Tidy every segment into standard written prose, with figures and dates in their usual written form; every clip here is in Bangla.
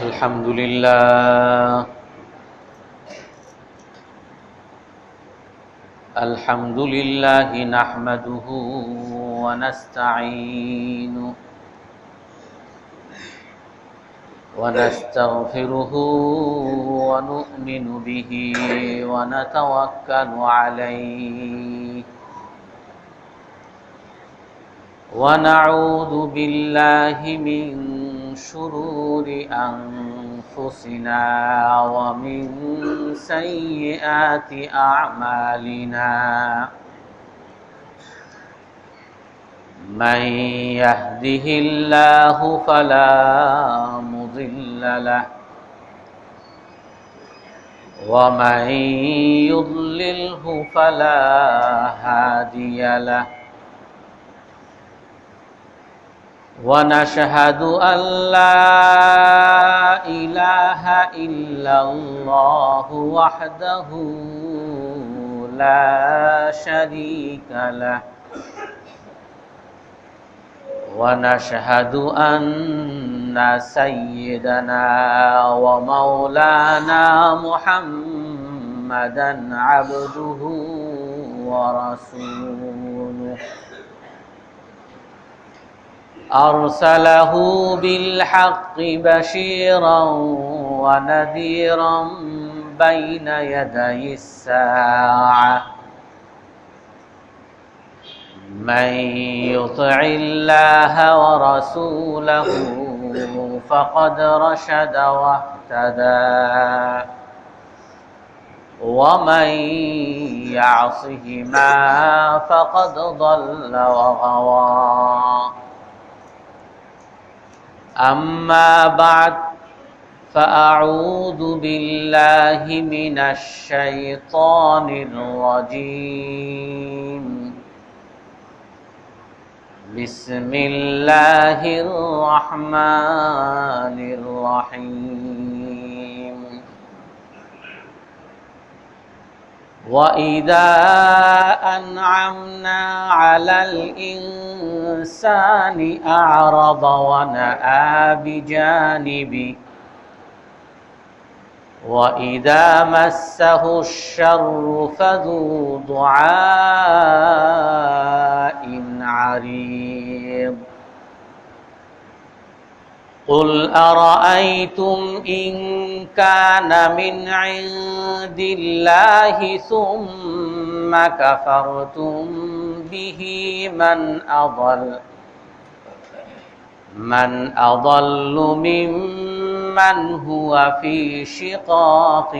الحمد لله نحمده ونستعينه ونستغفره ونؤمن به ونتوكل عليه ونعوذ بالله من شرور أنفسنا ومن سيئات أعمالنا من يهده الله فلا مضل له ومن يضلله فلا هادي له ونشهد أن لا إله إلا الله وحده لا شريك له ونشهد أن سيدنا ومولانا محمدا عبده ورسوله أرسله بالحق بشيرا ونذيرا بين يدي الساعة من يطع الله ورسوله فقد رشد واهتدى ومن يعصهما فقد ضل وغوى أما بعد فأعوذ بالله من الشيطان الرجيم بسم الله الرحمن الرحيم وإذا أنعمنا على الإنسان أعرض ونأى بجانبه وإذا مسه الشر فذو دعاء عريض قل أرأيتم إن كان من عند الله ثم كفرتم به من أضل ممن هو في شقاق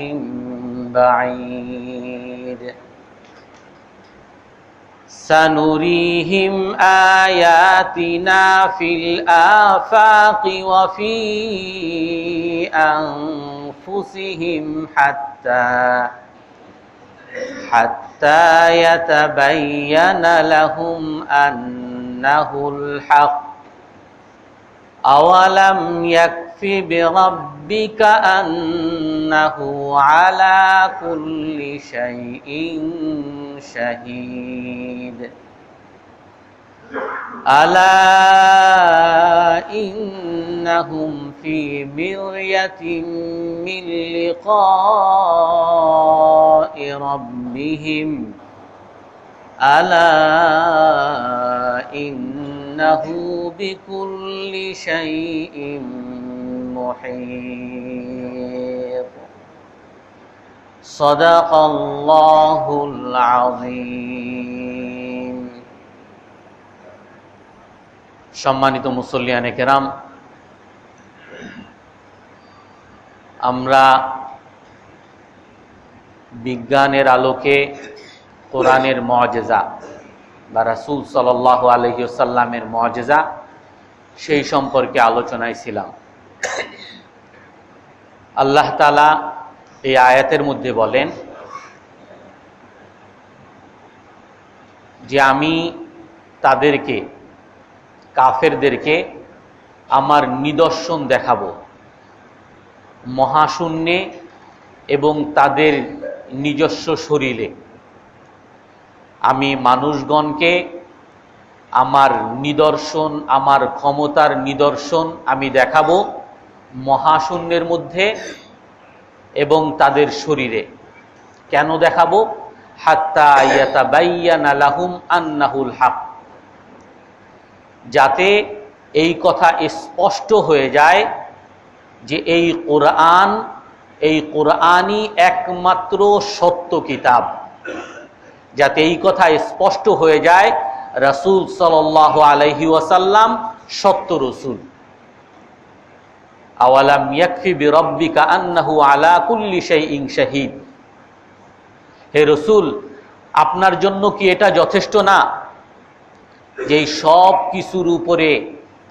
بعيد سنريهم آياتنا في الآفاق وفي أنفسهم حتى يتبين لهم أنه الحق أولم يكف بربك أنه على كل شيء شهيد ألا إنهم في مرية من لقاء ربهم ألا إنه بكل شيء محيط صدق الله العظيم সম্মানিত মুসল্লিয়ানে কেরাম, আমরা বিজ্ঞানের আলোকে কোরআনের মুআজিজা বা রাসূল সাল্লাল্লাহু আলাইহি ওয়াসাল্লামের মুআজিজা সেই সম্পর্কে আলোচনায় ছিলাম। আল্লাহ তাআলা এই আয়াতের মধ্যে বলেন যে আমি তাদেরকে, কাফেরদেরকে আমার নিদর্শন দেখাবো মহাশূন্যে এবং তাদের নিজস্ব শরীরে। আমি মানুষগণকে আমার নিদর্শন, আমার ক্ষমতার নিদর্শন আমি দেখাবো মহাশূন্যের মধ্যে এবং তাদের শরীরে। কেন দেখাবো? হাত্তা ইয়াতাবায়্যানা লাহুম আন্নাহুল হক, যাতে এই কথা স্পষ্ট হয়ে যায় যে এই কোরআনই একমাত্র সত্য কিতাব। যাতে এই কথা স্পষ্ট হয়ে যায় রাসূল সাল্লাল্লাহু আলাইহি ওয়াসাল্লাম সত্য রাসূল। আওয়ালাম ইয়াকফি বিরাব্বিকা আন্নাহু আলা কুল্লি শাইইন শাহীদ। হে রাসূল, আপনার জন্য কি এটা যথেষ্ট না যে সব কিছুর উপরে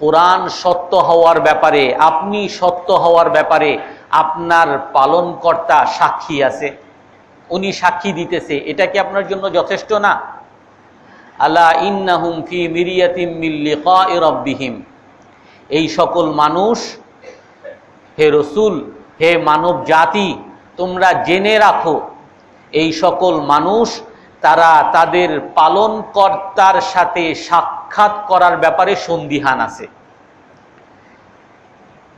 কোরআন সত্য হওয়ার ব্যাপারে, আপনি সত্য হওয়ার ব্যাপারে আপনার পালনকর্তা সাক্ষী আছে, উনি সাক্ষী দিতেছে, এটা কি আপনার জন্য যথেষ্ট না? আলা ইন্নাহুম ফি মিরিয়াতিম মিন লিকাই রাব্বিহিম। এই সকল মানুষ, হে রাসূল, হে মানব জাতি, তোমরা জেনে রাখো এই সকল মানুষ তারা তাদের পালনকর্তার সাথে সাক্ষাৎ করার ব্যাপারে সন্দিহান আছে।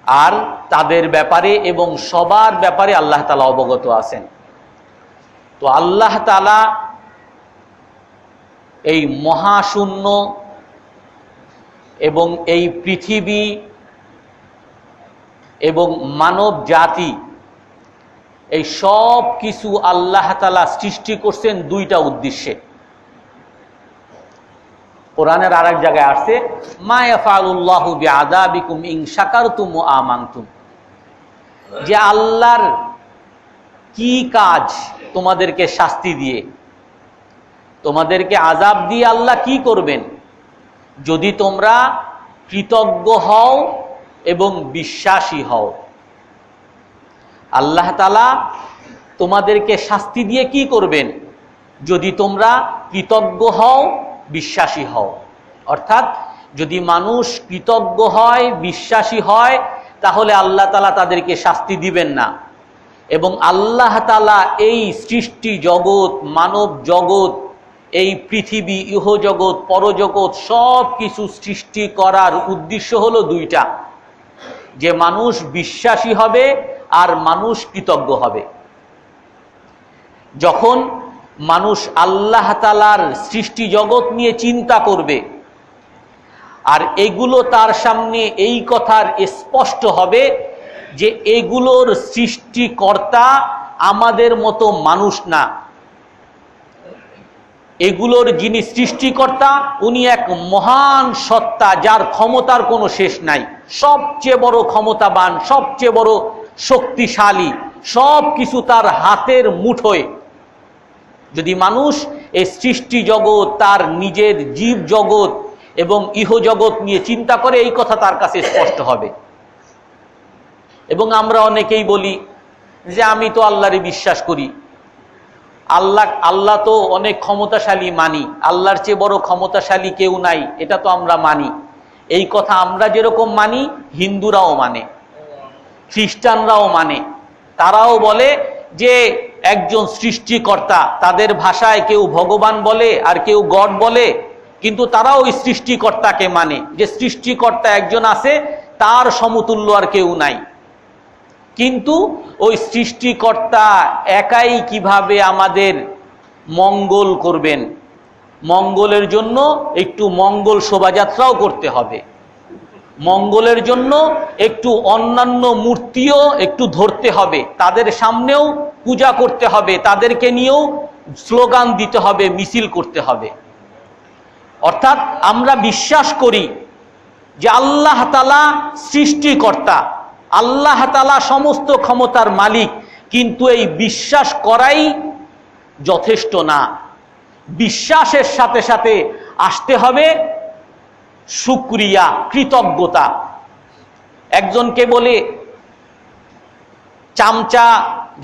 আর তাদের ব্যাপারে এবং সবার ব্যাপারে আল্লাহ তাআলা অবগত আছেন। তো আল্লাহ তাআলা এই মহাশূন্য এবং এই পৃথিবী এবং মানব জাতি, এই সব কিছু আল্লাহ তাআলা সৃষ্টি করছেন দুইটা উদ্দেশ্যে। কোরআনের আরেক জায়গায় আসছে, মা ইয়াফআলুল্লাহু বিআযাবিকুম ইন শাকারতুম ওয়া আমানতুম, যে আল্লাহর কি কাজ তোমাদেরকে শাস্তি দিয়ে, তোমাদেরকে আযাব দিয়ে আল্লাহ কি করবেন যদি তোমরা কৃতজ্ঞ হও এবং বিশ্বাসী হও। আল্লাহ তাআলা তোমাদেরকে শাস্তি দিয়ে কি করবেন যদি তোমরা কৃতজ্ঞ হও, বিশ্বাসী হও। অর্থাৎ যদি মানুষ কৃতজ্ঞ হয়, বিশ্বাসী হয়, তাহলে আল্লাহ তাআলা তাদেরকে শাস্তি দিবেন না। এবং আল্লাহ তাআলা এই সৃষ্টি জগৎ, মানব জগৎ, এই পৃথিবী, ইহজগৎ, পরজগৎ সব কিছু সৃষ্টি করার উদ্দেশ্য হলো দুইটা, যে মানুষ বিশ্বাসী হবে আর মানুষ কৃতজ্ঞ হবে। যখন মানুষ আল্লাহ তাআলার সৃষ্টি জগৎ নিয়ে চিন্তা করবে আর এগুলো তার সামনে এই কথার স্পষ্ট হবে যে এগুলোর সৃষ্টিকর্তা আমাদের মতো মানুষ না, এগুলোর যিনি সৃষ্টিকর্তা উনি এক মহান সত্তা, যার ক্ষমতার কোনো শেষ নাই, সবচেয়ে বড় ক্ষমতাবান, সবচেয়ে বড় শক্তিশালী, সব কিছু তার হাতের মুঠোয়। যদি মানুষ এই সৃষ্টি জগৎ, তার নিজের জীব জগৎ এবং ইহজগৎ নিয়ে চিন্তা করে, এই কথা তার কাছে স্পষ্ট হবে। এবং আমরা অনেকেই বলি যে আমি তো আল্লাহরে বিশ্বাস করি, আল্লাহ তো অনেক ক্ষমতাশালী মানি, আল্লাহর চেয়ে বড় ক্ষমতাশালী কেউ নাই, এটা তো আমরা মানি। এই কথা আমরা যেরকম মানি হিন্দুরাও মানে, খ্রিস্টানরাও মানে। তারাও বলে যে একজন সৃষ্টিকর্তা, তাদের ভাষায় কেউ ভগবান বলে আর কেউ গড বলে, কিন্তু তারাও ওই সৃষ্টিকর্তাকে মানে, যে সৃষ্টিকর্তা একজন আছে, তার সমতুল্য আর কেউ নাই। কিন্তু ওই সৃষ্টিকর্তা একাই কিভাবে আমাদের মঙ্গল করবেন, মঙ্গলের জন্য একটু মঙ্গল শোভাযাত্রাও করতে হবে, মঙ্গলের জন্য একটু অন্যান্য মূর্তিও একটু ধরতে হবে, তাদের সামনেও পূজা করতে হবে, তাদেরকে নিয়েও স্লোগান দিতে হবে, মিছিল করতে হবে। অর্থাৎ আমরা বিশ্বাস করি যে আল্লাহ তাআলা সৃষ্টিকর্তা, আল্লাহ তাআলা সমস্ত ক্ষমতার মালিক, কিন্তু এই বিশ্বাস করাই যথেষ্ট না। বিশ্বাসের সাথে সাথে আসতে হবে শুকরিয়া, কৃতজ্ঞতা। একজনকে বলে, চামচা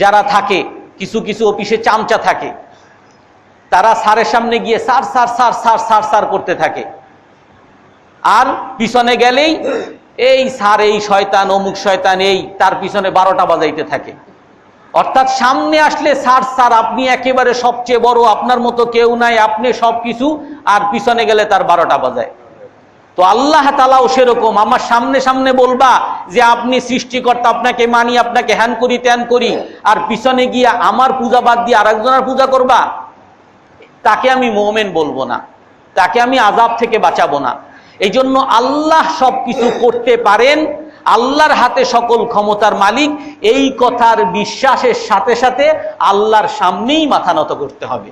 যারা থাকে, কিছু কিছু অফিসে চামচা থাকে, তারা স্যারের সামনে গিয়ে sir sir sir sir sir sir করতে থাকে, আর পিছনে গেলেই এই স্যার, এই শয়তান, অমুক শয়তান, এই তার পিছনে 12টা বাজাইতে থাকে। অর্থাৎ সামনে আসলে স্যার স্যার, আপনি একেবারে সবচেয়ে বড়, আপনার মতো কেউ নাই, আপনি সব কিছু, আর পিছনে গেলে তার 12টা বাজায়। তো আল্লাহ তাআলাও সেরকম, আমার সামনে সামনে বলবা যে আপনি সৃষ্টিকর্তা, আপনাকে মানি, আপনাকে হ্যান করি ত্যান করি, আর পিছনে গিয়া আমার পূজা বাদ দিয়ে আরেকজনের পূজা করবা, তাকে আমি মুমিন বলবো না, তাকে আমি আযাব থেকে বাঁচাবো না। এই জন্য আল্লাহ সবকিছু করতে পারেন, আল্লাহর হাতে সকল ক্ষমতার মালিক, এই কথার বিশ্বাসের সাথে সাথে আল্লাহর সামনেই মাথা নত করতে হবে।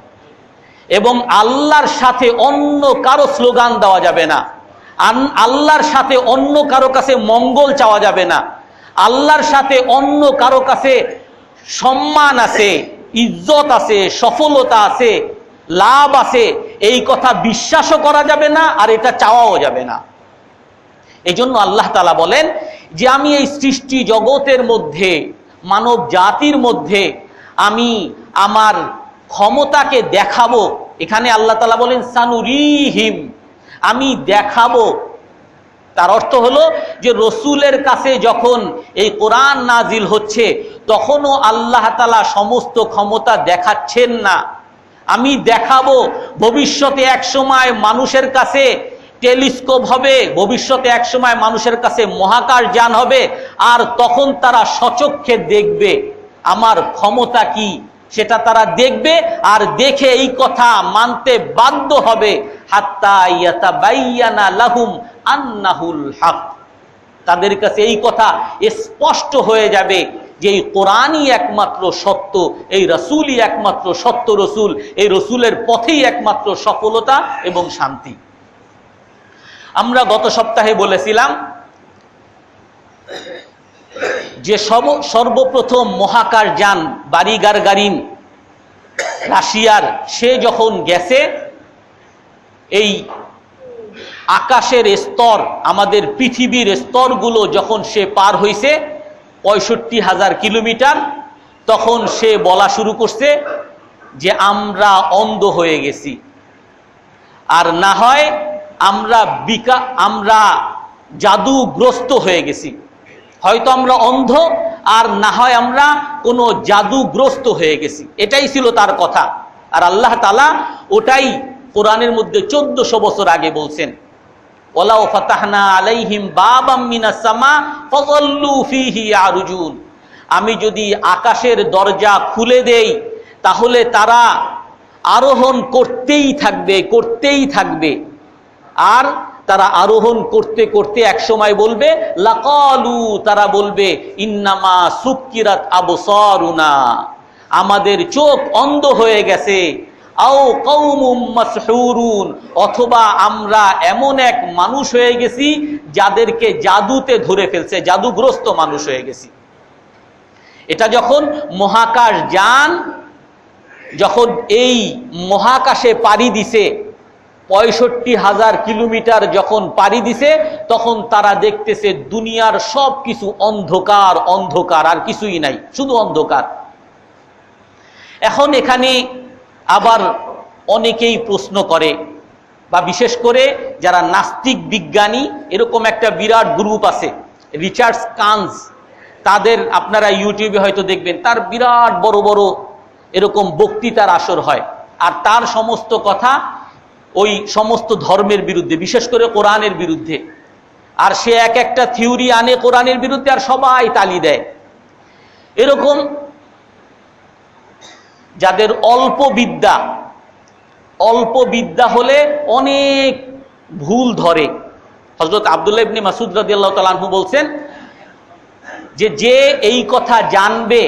এবং আল্লাহর সাথে অন্য কারো স্লোগান দেওয়া যাবে না, আল্লাহর সাথে অন্য কারো কাছে মঙ্গল চাওয়া যাবে না, আল্লাহর সাথে অন্য কারো কাছে সম্মান আছে, ইজ্জত আছে, সফলতা আছে, লাভ আছে, এই কথা বিশ্বাসও করা যাবে না, আর এটা চাওয়াও যাবে না। এই জন্য আল্লাহ তাআলা বলেন যে আমি এই সৃষ্টি জগতের মধ্যে, মানব জাতির মধ্যে আমি আমার ক্ষমতাকে দেখাবো। এখানে আল্লাহ তাআলা বলেন সানুরিহিম, আমি দেখাবো। তার অর্থ হলো যে রসুলের কাছে যখন এই কোরআন নাজিল হচ্ছে তখনও আল্লাহ তাআলা সমস্ত ক্ষমতা দেখাচ্ছেন না, আমি দেখাবো। ভবিষ্যতে এক সময় মানুষের কাছে টেলিস্কোপ হবে, ভবিষ্যতে এক সময় মানুষের কাছে মহাকাশ যান হবে, আর তখন তারা সচক্ষে দেখবে আমার ক্ষমতা কি, সেটা তারা দেখবে, আর দেখে এই কথা মানতে বাধ্য হবে। হাত্তা ইয়াতাবায়্যানা লাহুম আন্নাহুল হক, তাদের কাছে এই কথা স্পষ্ট হয়ে যাবে যে এই কোরআনই একমাত্র সত্য, এই রাসূলই একমাত্র সত্য রসুল, এই রসুলের পথেই একমাত্র সফলতা এবং শান্তি। আমরা গত সপ্তাহে বলেছিলাম যে সর্বপ্রথম মহাকাশ যান বারি গারগারিন রাশিয়ার, সে যখন গেছে, এই আকাশের স্তর, আমাদের পৃথিবীর স্তরগুলো যখন সে পার হয়েছে 65,000 কিলোমিটার, তখন সে বলা শুরু করছে যে আমরা অন্ধ হয়ে গেছি, আর না হয় আমরা জাদুগ্রস্ত হয়ে গেছি। হয়তো আমরা অন্ধ, আর না হয় আমরা কোনো জাদুগ্রস্ত হয়ে গেছি, এটাই ছিল তার কথা। আর আল্লাহ তাআলা ওটাই কোরআনের মধ্যে 1400 বছর আগে বলছেন, ওয়ালাউ ফাতাহনা আলাইহিম বাবাম মিনাস সামা ফাযাল্লু ফীহি ইয়ারুজুন, আমি যদি আকাশের দরজা খুলে দেই তাহলে তারা আরোহণ করতেই থাকবে, আর তারা আরোহণ করতে করতে এক সময় বলবে লাকালু, তারা বলবে ইন্নামা সুক্কিরাত আবসারুনা, আমাদের চোখ অন্ধ হয়ে গেছে, আও কওমুম মাসহুরুন, অথবা আমরা এমন এক মানুষ হয়ে গেছি যাদেরকে জাদুতে ধরে ফেলছে, জাদুগ্রস্ত মানুষ হয়ে গেছি। এটা যখন মহাকাশ যান যখন এই মহাকাশে পাড়ি দিছে, 65,000 কিলোমিটার যখন পাড়ি দিছে, তখন তারা দেখতেছে দুনিয়ার সব কিছু অন্ধকার, অন্ধকার, আর কিছুই নাই, শুধু অন্ধকার। এখন এখানে আবার অনেকেই প্রশ্ন করে, বা বিশেষ করে যারা নাস্তিক বিজ্ঞানী, এরকম একটা বিরাট গ্রুপ আছে রিচার্ড কান্স, তাদের আপনারা ইউটিউবে হয়তো দেখবেন, তার বিরাট বড় বড় এরকম বক্তৃতার আসর হয়, আর তার সমস্ত কথা ওই সমস্ত ধর্মের বিরুদ্ধে, বিশেষ করে কোরআনের বিরুদ্ধে। আর সে এক একটা থিওরি আনে কোরআনের বিরুদ্ধে, আর সবাই তালি দেয়। এরকম যাদের অল্প বিদ্যা হলে অনেক ভুল ধরে। হযরত আব্দুল্লাহ ইবনে মাসউদ রাদিয়াল্লাহু তাআলা আনহু বলছেন যে এই কথা জানবে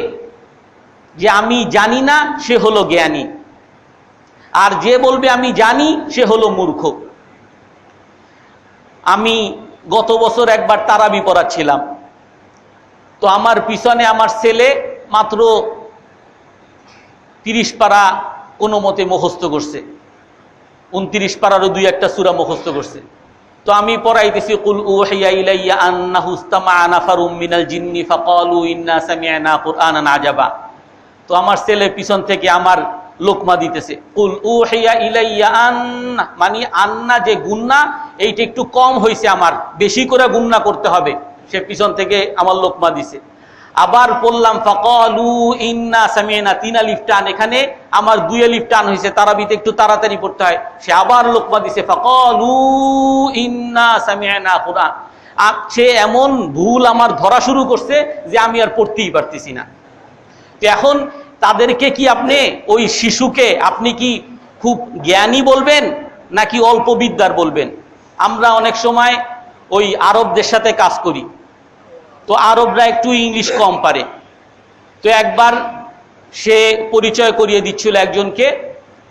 যে আমি জানি না, সে হলো জ্ঞানী, আর যে বলবে আমি জানি সে হলো মূর্খ। আমি গত বছর একবার তারাবি পড়াচ্ছিলাম, তো আমার পিছনে আমার ছেলে মাত্র 30 পারা কোনো মতে মুখস্থ করছে, 29 পারারও 2-1টা সূরা মুখস্থ করছে। তো আমি পড়াইতেছি কুল উহিয়া ইলাইয়া আন্নাহু ইসতামা'a নাফারুম মিনাল জিন্নি ফাকালু ইন্না সামি'না কুরআনান আজাবা। তো আমার ছেলে পিছন থেকে আমার লোকমা দিতেছে, কুল উহিয়া ইলাইয়া আন্না, মানে আন্না যে গুন্না, এইটা একটু কম হয়েছে, আমার বেশি করে গুন্না করতে হবে। সে পিছন থেকে আমার লোকমা দিছে। আবার পড়লাম ফাকালু ইন্না সামি'না, 3 আলিফ টান, এখানে আমার 2 আলিফ টান হয়েছে, তারাবিতে একটু তাড়াতাড়ি পড়তে হয়। সে আবার লোকমা দিছে ফাকালু ইন্না সামি'না কুরআন। সে এমন ভুল আমার ধরা শুরু করছে যে আমি আর পড়তেই পারতেছি না। তো এখন তাদেরকে কি আপনি, ওই শিশুকে আপনি কি খুব জ্ঞানী বলবেন নাকি অল্প বিদ্যার বলবেন? আমরা অনেক সময় ওই আরবদের সাথে কাজ করি, তো আরবরা একটু ইংলিশ কম পারে। তো একবার সে পরিচয় করিয়ে দিচ্ছিল একজনকে,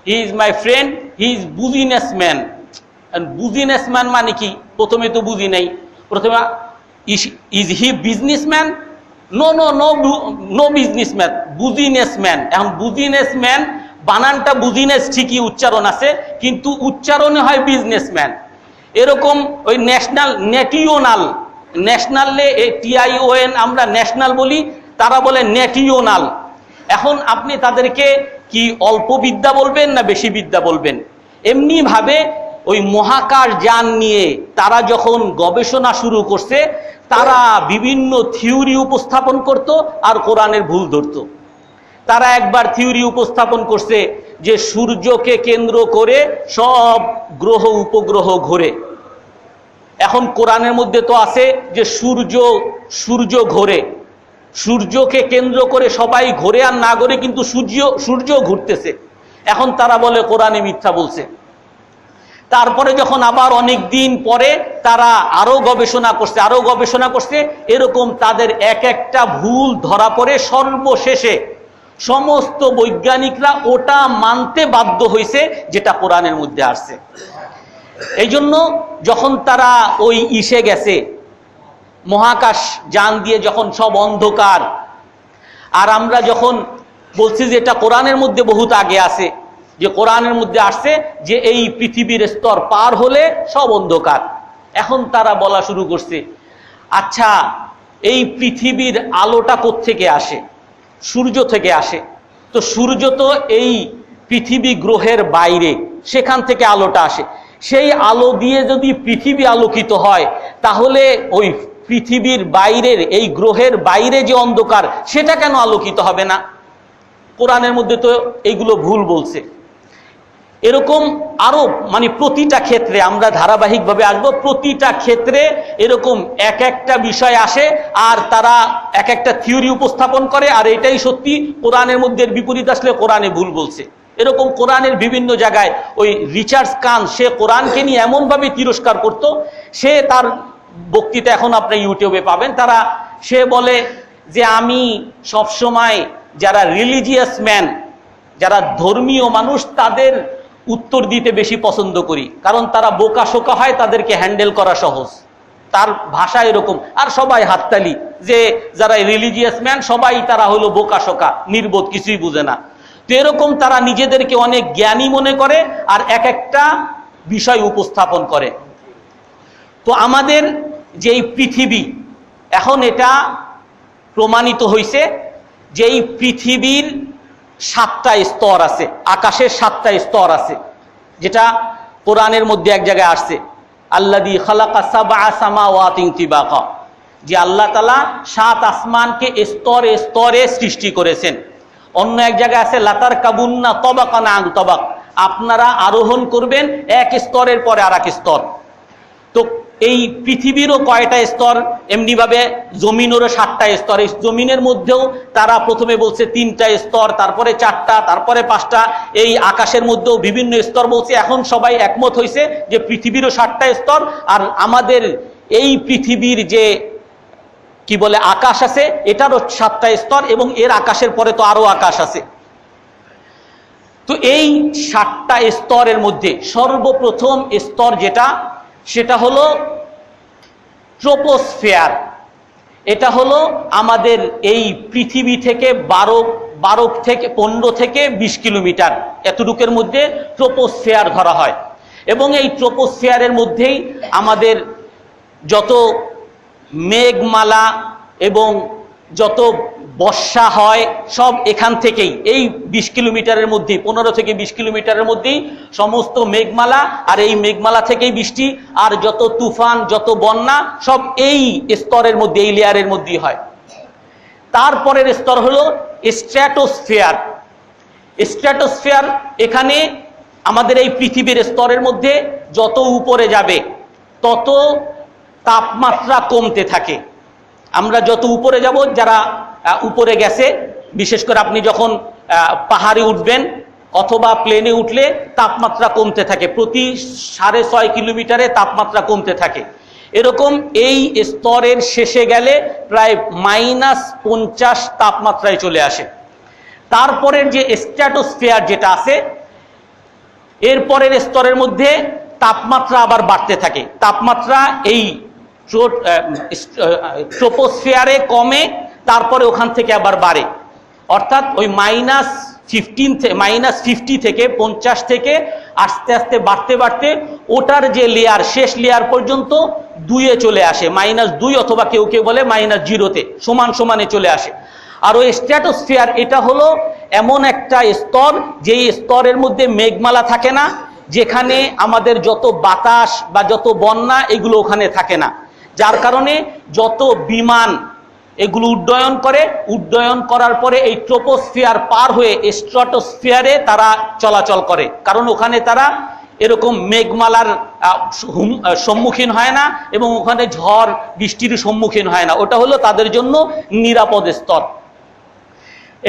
he is my friend, he is businessman. Businessman মানে কি? প্রথমে তো বুঝি নাই। প্রথমে is he businessman? No no no no businessman, businessman. এখন বিজনেসম্যান বানানটা বিজনেস ঠিকই উচ্চারণ আছে, কিন্তু উচ্চারণে হয় বিজনেসম্যান। এরকম ওই ন্যাশনাল, নেটিওনাল, ন্যাশনালে TION আমরা ন্যাশনাল বলি, তারা বলে নেটিওনাল। এখন আপনি তাদেরকে কি অল্প বিদ্যা বলবেন না বেশি বিদ্যা বলবেন? এমনি ভাবে ওই মহাকাশ যান নিয়ে তারা যখন গবেষণা শুরু করছে, তারা বিভিন্ন থিওরি উপস্থাপন করত আর কোরআনের ভুল ধরত। তারা একবার থিওরি উপস্থাপন করছে যে সূর্যকে কেন্দ্র করে সব গ্রহ উপগ্রহ ঘোরে। এখন কোরআনের মধ্যে তো আছে যে সূর্য ঘোরে, সূর্যকে কেন্দ্র করে সবাই ঘোরে আর না ঘোরে, কিন্তু সূর্য ঘুরতেছে। এখন তারা বলে কোরআনে মিথ্যা বলছে। তারপরে যখন আবার অনেক দিন পরে তারা আরো গবেষণা করছে, এরকম তাদের এক একটা ভুল ধরা পড়ে সর্বশেষে সমস্ত বৈজ্ঞানিকরা ওটা মানতে বাধ্য হয়েছে যেটা কোরআনের মধ্যে আসছে। এই জন্য যখন তারা ওই ইসে গেছে, মহাকাশ যান দিয়ে যখন সব অন্ধকার, আর আমরা যখন বলছি যে এটা কোরআনের মধ্যে বহুত আগে আছে, যে কোরআনের মধ্যে আসছে যে এই পৃথিবীর স্তর পার হলে সব অন্ধকার। এখন তারা বলা শুরু করছে, আচ্ছা এই পৃথিবীর আলোটা কোত্থেকে আসে? সূর্য থেকে আসে। তো সূর্য তো এই পৃথিবী গ্রহের বাইরে, সেখান থেকে আলোটা আসে। সেই আলো দিয়ে যদি পৃথিবী আলোকিত হয়, তাহলে ওই পৃথিবীর বাইরের, এই গ্রহের বাইরে যে অন্ধকার, সেটা কেন আলোকিত হবে না? কোরআনের মধ্যে তো এইগুলো ভুল বলছে। এরকম আরো মানে প্রতিটা ক্ষেত্রে আমরা ধারাবাহিকভাবে আসবো, প্রতিটা ক্ষেত্রে এরকম এক একটা বিষয় আসে আর তারা এক একটা থিওরি উপস্থাপন করে, আর এটাই সত্যি। কোরআনের মধ্যে বিপরীত আসলে কোরআনে ভুল বলছে। এরকম কোরআনের বিভিন্ন জায়গায় ওই রিচার্ড কান, সে কোরআনকে নিয়ে এমনভাবে তিরস্কার করত, সে তার বক্তৃতা এখন আপনি ইউটিউবে পাবেন। সে বলে যে আমি সবসময় যারা রিলিজিয়াস ম্যান, যারা ধর্মীয় মানুষ, তাদের উত্তর দিতে বেশি পছন্দ করি, কারণ তারা বোকা শোকা হয়, তাদেরকে হ্যান্ডেল করা সহজ। তার ভাষা এরকম। আর সবাই হাততালি, যে যারা রিলিজিয়াস ম্যান সবাই তারা হলো বোকা শোকা, নির্বোধ, কিছুই বুঝে না। তো এরকম তারা নিজেদেরকে অনেক জ্ঞানী মনে করে আর এক একটা বিষয় উপস্থাপন করে। তো আমাদের যে এই পৃথিবী, এখন এটা প্রমাণিত হয়েছে যে এই পৃথিবীর 7টা স্তর আছে, আকাশের 7টা স্তর আছে, যেটা কোরআনের মধ্যে এক জায়গায় আসছে, আল্লাযী খালাকা সাবআ সামাওয়াতিন তিবাকা, যে আল্লাহ তাআলা 7 আসমানকে স্তরে স্তরে সৃষ্টি করেছেন। অন্য এক জায়গায় আছে লাতার কাবুন্না তবাকান আন তবাক, আপনারা আরোহণ করবেন এক স্তরের পরে আর এক স্তর। তো এই পৃথিবীরও কয়টা স্তর, এমনিভাবে জমিনেরও 7টা স্তর। এই জমিনের মধ্যেও তারা প্রথমে বলছে 3টা স্তর, তারপরে 4টা, তারপরে 5টা। এই আকাশের মধ্যেও বিভিন্ন স্তর বলছে। এখন সবাই একমত হয়েছে যে পৃথিবীরও 7টা স্তর, আর আমাদের এই পৃথিবীর যে কি বলে আকাশ আছে, এটারও 7টা স্তর, এবং এর আকাশের পরে তো আরো আকাশ আছে। তো এই 7টা স্তরের মধ্যে সর্বপ্রথম স্তর যেটা, সেটা হলো ট্রোপোস্ফিয়ার। এটা হলো আমাদের এই পৃথিবী থেকে 15 থেকে 20 কিলোমিটার এতটুকের মধ্যে ট্রোপোস্ফিয়ার ধরা হয়। এবং এই ট্রোপোস্ফিয়ারের মধ্যেই আমাদের যত মেঘমালা এবং যত বর্ষা হয় সব এখান থেকেই, এই 20 কিলোমিটারের মধ্যে, 15 থেকে 20 কিলোমিটারের মধ্যেই সমস্ত মেঘমালা, আর এই মেঘমালা থেকেই বৃষ্টি, আর যত তুফান, যত বন্যা সব এই স্তরের মধ্যে, এই লেয়ারের মধ্যেই হয়। তারপরের স্তর হলো স্ট্র্যাটোস্ফিয়ার। স্ট্র্যাটোস্ফিয়ার, এখানে আমাদের এই পৃথিবীর স্তরের মধ্যে যত উপরে যাবে তত তাপমাত্রা কমতে থাকে। আমরা যত উপরে যাব, যারা উপরে গেছে, বিশেষ করে আপনি যখন পাহাড়ে উঠবেন অথবা প্লেনে উঠলে তাপমাত্রা কমতে থাকে, প্রতি 6.5 কিলোমিটারে তাপমাত্রা কমতে থাকে। এরকম এই স্তরের শেষে গেলে প্রায় -50 তাপমাত্রায় চলে আসে। তারপরের যে স্ট্র্যাটোস্ফিয়ার যেটা আছে, এরপরের স্তরের মধ্যে তাপমাত্রা আবার বাড়তে থাকে। তাপমাত্রা এই ট্রোপোস্ফিয়ারে কমে, তারপরে ওখান থেকে আবার বাড়ে, অর্থাৎ ওই -50 থেকে 50 থেকে আস্তে আস্তে বাড়তে বাড়তে ওটার যে লেয়ার, শেষ লেয়ার পর্যন্ত 2-এ চলে আসে, -2 অথবা কেউ কেউ বলে -0-তে, সমান সমানে চলে আসে। আর ওই স্ট্র্যাটোস্ফিয়ার এটা হলো এমন একটা স্তর, যেই স্তরের মধ্যে মেঘমালা থাকে না, যেখানে আমাদের যত বাতাস বা যত বন্যা এগুলো ওখানে থাকে না, যার কারণে যত বিমান এগুলো উড্ডয়ন করে, উড্ডয়ন করার পরে এই ট্রোপোস্ফিয়ার পার হয়ে স্ট্র্যাটোস্ফিয়ারে তারা চলাচল করে, কারণ ওখানে তারা এরকম মেঘমালার সম্মুখীন হয় না এবং ওখানে ঝড় বৃষ্টির সম্মুখীন হয় না। ওটা হলো তাদের জন্য নিরাপদ স্তর।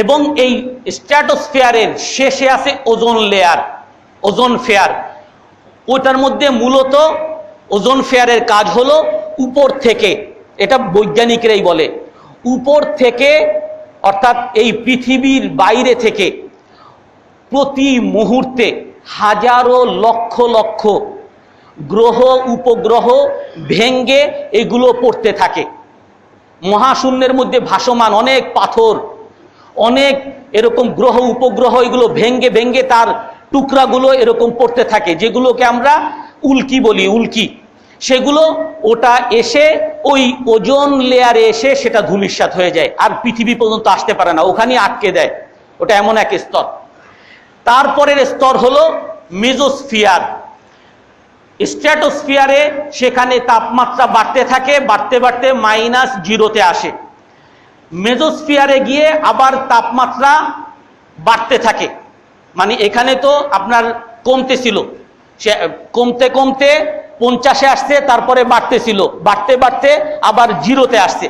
এবং এই স্ট্র্যাটোস্ফিয়ারের শেষে আছে ওজোন লেয়ার, ওজোন ফেয়ার। ওটার মধ্যে মূলত ওজোন ফেয়ারের কাজ হলো উপর থেকে, এটা বৈজ্ঞানিকরাই বলে, উপর থেকে অর্থাৎ এই পৃথিবীর বাইরে থেকে প্রতি মুহূর্তে হাজারো লক্ষ লক্ষ গ্রহ উপগ্রহ ভেঙ্গে এগুলো পড়তে থাকে। মহাশূন্যের মধ্যে ভাসমান অনেক পাথর, অনেক এরকম গ্রহ উপগ্রহ, এগুলো ভেঙ্গে ভেঙ্গে তার টুকরাগুলো এরকম পড়তে থাকে, যেগুলোকে আমরা উল্কি বলি, উল্কি। সেগুলো ওটা এসে ওই ওজোন লেয়ারে এসে সেটা ধূলিসাৎ হয়ে যায়, আর পৃথিবী পর্যন্ত আসতে পারে না, ওখানে আটকে দেয়। ওটা এমন এক স্তর। তারপরের স্তর হলো মেজোস্ফিয়ার। স্ট্র্যাটোস্ফিয়ারে সেখানে তাপমাত্রা বাড়তে থাকে, বাড়তে বাড়তে -0-তে আসে। মেজোস্ফিয়ারে গিয়ে আবার তাপমাত্রা বাড়তে থাকে, মানে এখানে তো আপনার কমতেছিল, সে কমতে কমতে 50-এ আসছে, তারপরে বাড়তেছিল, বাড়তে বাড়তে আবার 0-তে আসছে,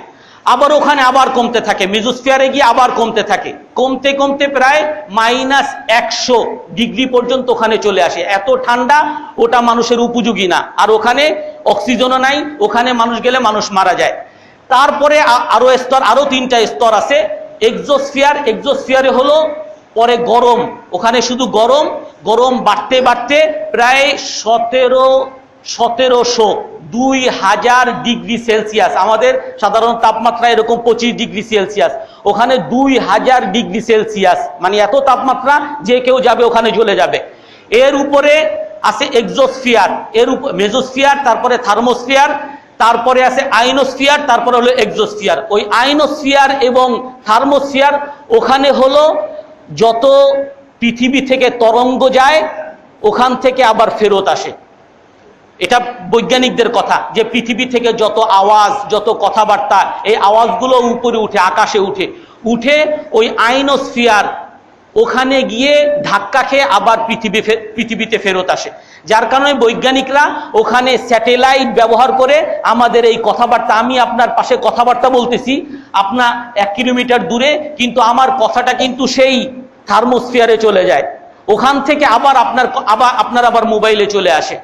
আবার ওখানে আবার কমতে থাকে, মেজোস্ফিয়ারে গিয়ে আবার কমতে থাকে, কমতে কমতে প্রায় -100 ডিগ্রি পর্যন্ত ওখানে চলে আসে। এত ঠান্ডা, ওটা মানুষের উপযোগী না, আর ওখানে অক্সিজেনও নাই, ওখানে মানুষ গেলে মানুষ মারা যায়। তারপরে আরো স্তর, আরো 3টা স্তর আছে। এক্সোস্ফিয়ার, এক্সোস্ফিয়ারে হলো পরে গরম, ওখানে শুধু গরম, গরম বাড়তে বাড়তে প্রায় 2000 ডিগ্রি সেলসিয়াস। আমাদের সাধারণ তাপমাত্রা এরকম 25 ডিগ্রি সেলসিয়াস, ওখানে 2000 ডিগ্রি সেলসিয়াস, মানে এত তাপমাত্রা যে কেউ যাবে ওখানে জ্বলে যাবে। এর উপরে আছে এক্সোস্ফিয়ার, এর উপর মেজোস্ফিয়ার, তারপরে থার্মোস্ফিয়ার, তারপরে আছে আইনোস্ফিয়ার, তারপরে হলো এক্সোস্ফিয়ার। ওই আইনোস্ফিয়ার এবং থার্মোস্ফিয়ার, ওখানে হলো যত পৃথিবী থেকে তরঙ্গ যায় ওখান থেকে আবার ফেরত আসে। এটা বৈজ্ঞানিকদের কথা, যে পৃথিবী থেকে যত আওয়াজ, যত কথাবার্তা, এই আওয়াজগুলো উপরে উঠে, আকাশে উঠে উঠে ওই আইনোস্ফিয়ার ওখানে গিয়ে ধাক্কা খেয়ে আবার পৃথিবীতে ফেরত আসে। যার কারণে বৈজ্ঞানিকরা ওখানে স্যাটেলাইট ব্যবহার করে আমাদের এই কথাবার্তা, আমি আপনার পাশে কথাবার্তা বলতেছি, আপনার 1 কিলোমিটার দূরে, কিন্তু আমার কথাটা কিন্তু সেই থার্মোস্ফিয়ারে চলে যায়, ওখান থেকে আবার আপনার আবার মোবাইলে চলে আসে।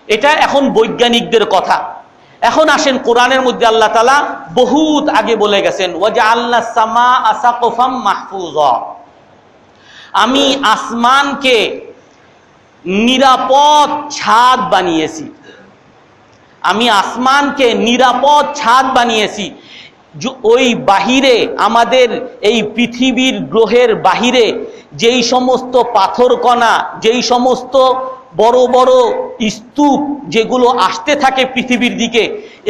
এটা এখন বৈজ্ঞানিকদের কথা। এখন আসেন কোরআনের মধ্যে আল্লাহ তাআলা বহুত আগে বলে গেছেন, ওয়াজআলনাস সামাআ সাকফাম মাহফুজা, আমি আসমানকে নিরাপদ ছাদ বানিয়েছি, আমি আসমানকে নিরাপদ ছাদ বানিয়েছি। ওই বাহিরে, আমাদের এই পৃথিবীর গ্রহের বাহিরে যেই সমস্ত পাথর কণা, যেই সমস্ত বড় বড় স্তূপ যেগুলো আসতে থাকে পৃথিবীর দিকে,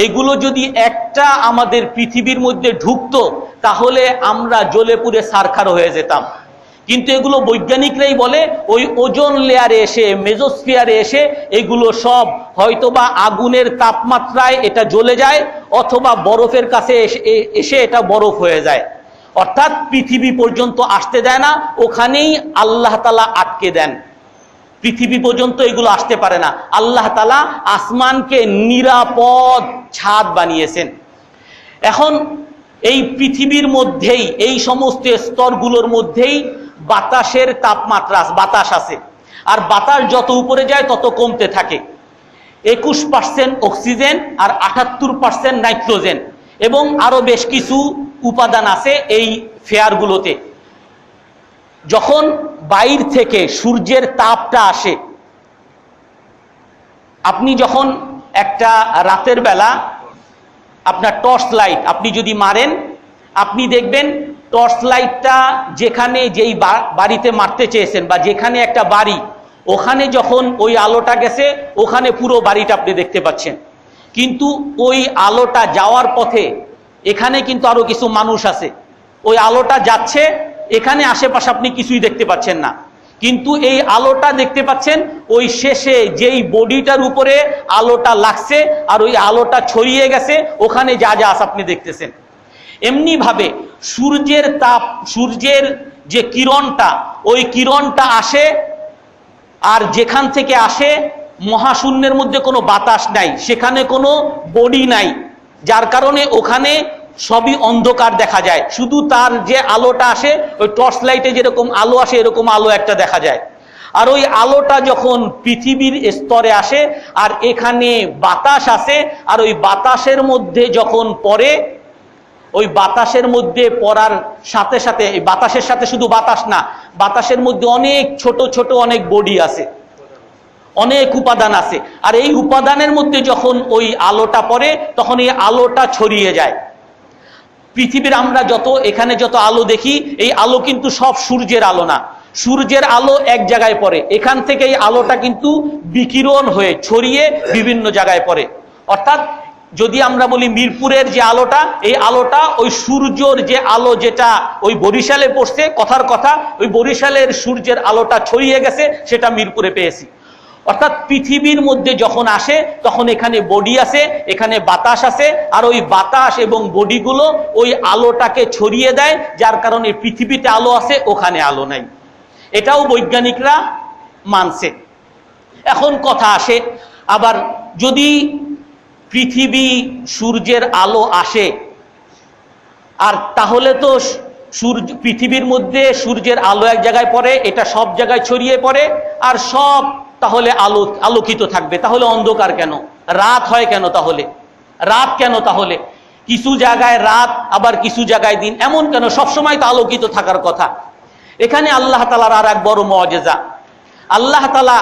এগুলো যদি একটা আমাদের পৃথিবীর মধ্যে ঢুকতো তাহলে আমরা জ্বলে পুড়ে ছারখার হয়ে যেতাম। কিন্তু এগুলো বৈজ্ঞানিকরাই বলে ওই ওজোন লেয়ারে এসে, মেজোস্ফিয়ারে এসে এগুলো সব হয়তোবা আগুনের তাপমাত্রায় এটা জ্বলে যায়, অথবা বরফের কাছে এসে এটা বরফ হয়ে যায়। অর্থাৎ পৃথিবী পর্যন্ত আসতে দেয় না, ওখানেই আল্লাহ তাআলা আটকে দেন। পৃথিবী পর্যন্ত এগুলো আসতে পারে না। আল্লাহ তাআলা আসমানকে নিরাপদ ছাদ বানিয়েছেন। এখন এই পৃথিবীর মধ্যেই, এই সমস্ত স্তরগুলোর মধ্যেই বাতাসের তাপমাত্রা, বাতাস আছে। আর বাতাস যত উপরে যায় তত কমতে থাকে। 21% অক্সিজেন আর 78% নাইট্রোজেন, এবং আরো বেশ কিছু উপাদান আছে এই ফেয়ারগুলোতে। যখন বাইর থেকে সূর্যের তাপটা আসে, আপনি যখন একটা রাতের বেলা আপনার টর্চ লাইট আপনি যদি মারেন, আপনি দেখবেন টর্চ লাইটটা যেখানে, যেই বাড়িতে মারতে চেয়েছেন বা যেখানে একটা বাড়ি, ওখানে যখন ওই আলোটা গেছে ওখানে পুরো বাড়িটা আপনি দেখতে পাচ্ছেন। কিন্তু ওই আলোটা যাওয়ার পথে এখানে কিন্তু আরো কিছু মানুষ আছে, ওই আলোটা যাচ্ছে, এখানে আশেপাশে আপনি কিছুই দেখতে পাচ্ছেন না। কিন্তু এই আলোটা দেখতে পাচ্ছেন ওই শেষে যেই বডিটার উপরে আলোটা লাগছে আর ওই আলোটা ছড়িয়ে গেছে, ওখানে যা যা আছে আপনি দেখতেছেন। এমনি ভাবে সূর্যের তাপ, সূর্যের যে কিরণটা, ওই কিরণটা আসে, আর যেখান থেকে আসে মহাশূন্যের মধ্যে কোনো বাতাস নাই, সেখানে কোনো বডি নাই, যার কারণে ওখানে সবই অন্ধকার দেখা যায়। শুধু তার যে আলোটা আসে, ওই টর্চ লাইটে যেরকম আলো আসে এরকম আলো একটা দেখা যায়। আর ওই আলোটা যখন পৃথিবীর স্তরে আসে আর এখানে বাতাস আসে, আর ওই বাতাসের মধ্যে যখন পড়ে, ওই বাতাসের মধ্যে পড়ার সাথে সাথে, এই বাতাসের সাথে শুধু বাতাস না, বাতাসের মধ্যে অনেক ছোট ছোট অনেক বডি আছে, অনেক উপাদান আছে। আর এই উপাদানের মধ্যে যখন ওই আলোটা পড়ে তখন এই আলোটা ছড়িয়ে যায়। পৃথিবীর আমরা এখানে যত আলো দেখি, এই আলো কিন্তু সব সূর্যের আলো না। সূর্যের আলো এক জায়গায় পড়ে, এখান থেকে এই আলোটা কিন্তু বিকিরণ হয়ে ছড়িয়ে বিভিন্ন জায়গায় পড়ে। অর্থাৎ যদি আমরা বলি মিরপুরের যে আলোটা, এই আলোটা ওই সূর্যর যে আলো যেটা ওই বরিশালে পড়ছে, কথার কথা ওই বরিশালের সূর্যের আলোটা ছড়িয়ে গেছে, সেটা মিরপুরে পেয়েছি। অর্থাৎ পৃথিবীর মধ্যে যখন আসে তখন এখানে বডি আছে, এখানে বাতাস আছে, আর ওই বাতাস এবং বডিগুলো ওই আলোটাকে ছড়িয়ে দেয়, যার কারণে পৃথিবীতে আলো আছে, ওখানে আলো নাই। এটাও বৈজ্ঞানিকরা মানছে। এখন কথা আসে আবার, যদি পৃথিবী সূর্যের আলো আসে, আর তাহলে তো পৃথিবীর মধ্যে সূর্যের আলো এক জায়গায় পড়ে, এটা সব জায়গায় ছড়িয়ে পড়ে, আর সব তাহলে আলোকিত থাকবে। তাহলে অন্ধকার কেন? রাত হয় কেন? তাহলে রাত কেন? তাহলে কিছু জায়গায় রাত আবার কিছু জায়গায় দিন, এমন কেন? সবসময় তো আলোকিত থাকার কথা। এখানে আল্লাহ তাআলার আর এক বড় মুআজিজা। আল্লাহ তাআলা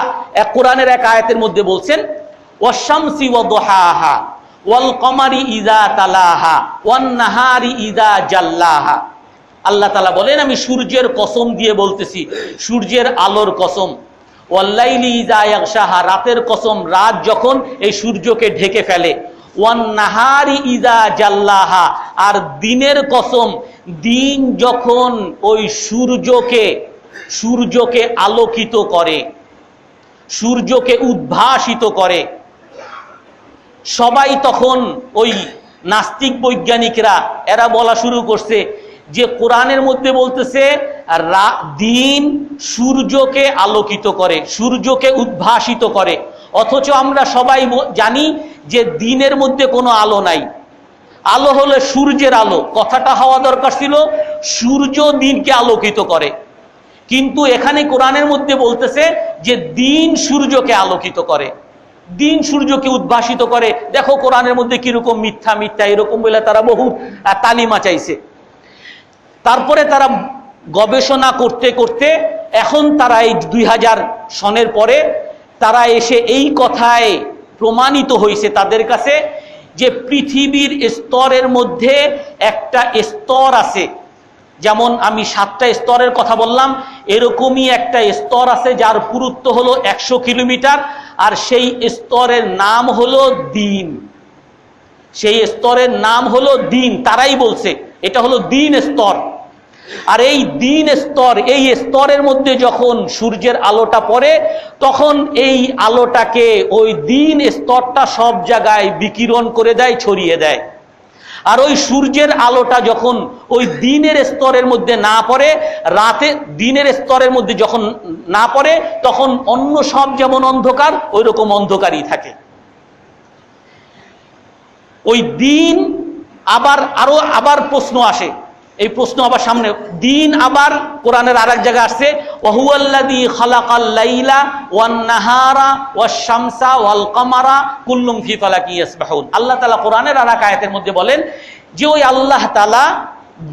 কোরআনের এক আয়াতের মধ্যে বলছেন, ওয়াশ-শামসি ওয়া-দুহাহা ওয়াল-কমারি ইযা তালাহা ওয়ান-নাহারি ইযা জাল্লাহা। আল্লাহ তাআলা বলেন, আমি সূর্যের কসম দিয়ে বলতেছি, সূর্যের আলোর কসম। ওয়াল-লাইলি ইযা ইয়াগশাহা, রাতের কসম, রাত যখন এই সূর্যকে ঢেকে ফেলে। ওয়ান-নাহারি ইযা জাল্লাহা, আর দিনের কসম, দিন যখন ওই সূর্যকে আলোকিত করে, সূর্যকে উদ্ভাসিত করে। সবাই তখন ওই নাস্তিক বৈজ্ঞানিকরা এরা বলা শুরু করছে যে কোরআনের মধ্যে বলতেছে দিন সূর্যকে আলোকিত করে, সূর্যকে উদ্ভাসিত করে, অথচ আমরা সবাই জানি যে দিনের মধ্যে কোনো আলো নাই। আলো হলে সূর্যের আলো, কথাটা হওয়া দরকার ছিল সূর্য দিনকে আলোকিত করে। কিন্তু এখানে কোরআনের মধ্যে বলতেছে যে দিন সূর্যকে আলোকিত করে, দিন সূর্যকে উদ্ভাসিত করে। দেখো কোরআনের মধ্যে কিরকম মিথ্যা মিথ্যা, এরকম বলে তারা বহু তালিমা চাইছে। তারপরে তারা গবেষণা করতে করতে এখন তারা এই 2000 সনের পরে তারা এসে এই কথায় প্রমাণিত হয়েছে তাদের কাছে যে পৃথিবীর স্তরের মধ্যে একটা স্তর আছে। যেমন আমি 7টা স্তরের কথা বললাম, এরকমই একটা স্তর আছে যার পুরুত্ব হলো 100 কিলোমিটার, আর সেই স্তরের নাম হলো দিন। সেই স্তরের নাম হলো দিন, তারাই বলছে এটা হলো দিন স্তর। আর এই দিন স্তর, এই স্তরের মধ্যে যখন সূর্যের আলোটা পড়ে তখন এই আলোটাকে ওই দিন স্তরটা সব জায়গায় বিকিরণ করে দেয়, ছড়িয়ে দেয়। আর ওই সূর্যের আলোটা যখন ওই দিনের স্তরের মধ্যে না পড়ে, রাতে দিনের স্তরের মধ্যে যখন না পড়ে, তখন অন্য সব যেমন অন্ধকার ওই রকম অন্ধকারই থাকে। ওই দিন আবার প্রশ্ন আসে, এই প্রশ্ন আবার সামনে। দিন আবার কোরআনের আরেক জায়গায় আসছে, ওয়াহুয়াল্লাযী খালাকাল লাইলা ওয়ান নাহারা ওয়াশ শামসা ওয়াল কমারা কুল্লুম ফি ফালাকি ইয়াসবাহুন। আল্লাহ তাআলা কোরআনের আরেক আয়াতের মধ্যে বলেন যে ওই আল্লাহ তাআলা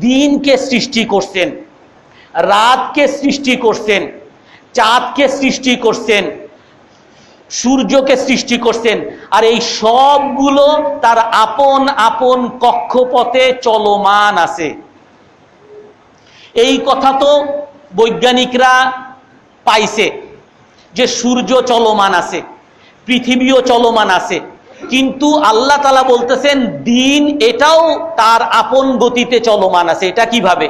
দিনকে সৃষ্টি করছেন, রাতকে সৃষ্টি করছেন, চাঁদকে সৃষ্টি করছেন, সূর্যকে সৃষ্টি করছেন। আর এই সবগুলো তার আপন আপন কক্ষপথে চলমান আছে। এই কথা তো বৈজ্ঞানিকরা পাইছে যে সূর্য চলমান আছে, পৃথিবীও চলমান আছে, কিন্তু আল্লাহ তাআলা বলতেছেন দিন এটাও তার আপন গতিতে চলমান আছে। এটা কিভাবে?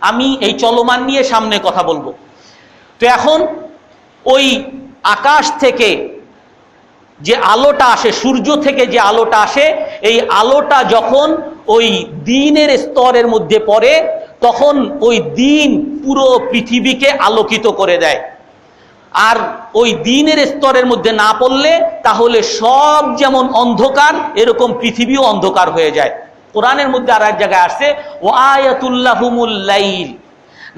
আমি এই চলমান নিয়ে সামনে কথা বলবো। তো এখন ওই আকাশ থেকে যে আলোটা আসে, সূর্য থেকে যে আলোটা আসে, এই আলোটা যখন ওই দিনের স্তরের মধ্যে পড়ে তখন ওই দিন পুরো পৃথিবীকে আলোকিত করে দেয়। আর ওই দিনের স্তরের মধ্যে না পড়লে তাহলে সব যেমন অন্ধকার, এরকম পৃথিবীও অন্ধকার হয়ে যায়। কোরআনের মধ্যে আর এক জায়গায় আসছে, ওয়ায়াতুল লাহুমুল লাইল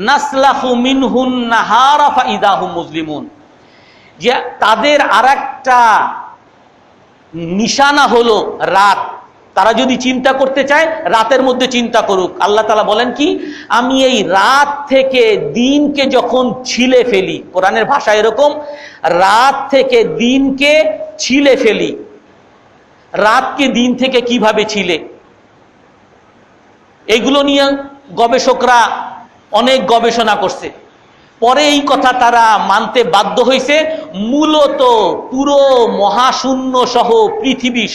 নাসলাহু মিনহুন নাহারা ফাইদা হুম মুসলিমুন, যে তাদের আরেকটা নিশানা হলো রাত। তারা যদি চিন্তা করতে চায় রাতের মধ্যে চিন্তা করুক। আল্লাহ তাআলা বলেন কি, আমি এই রাত থেকে দিনকে যখন ছিলে ফেলি, কোরআনের ভাষা এরকম, রাত থেকে দিনকে ছিলে ফেলি। রাতকে দিন থেকে কিভাবে ছিলে, এগুলো নিয়ে গবেষকরা অনেক গবেষণা করছে। পরে এই কথা তারা মানতে বাধ্য হয়েছে, মূলত পুরো মহাশূন্য সহ পৃথিবী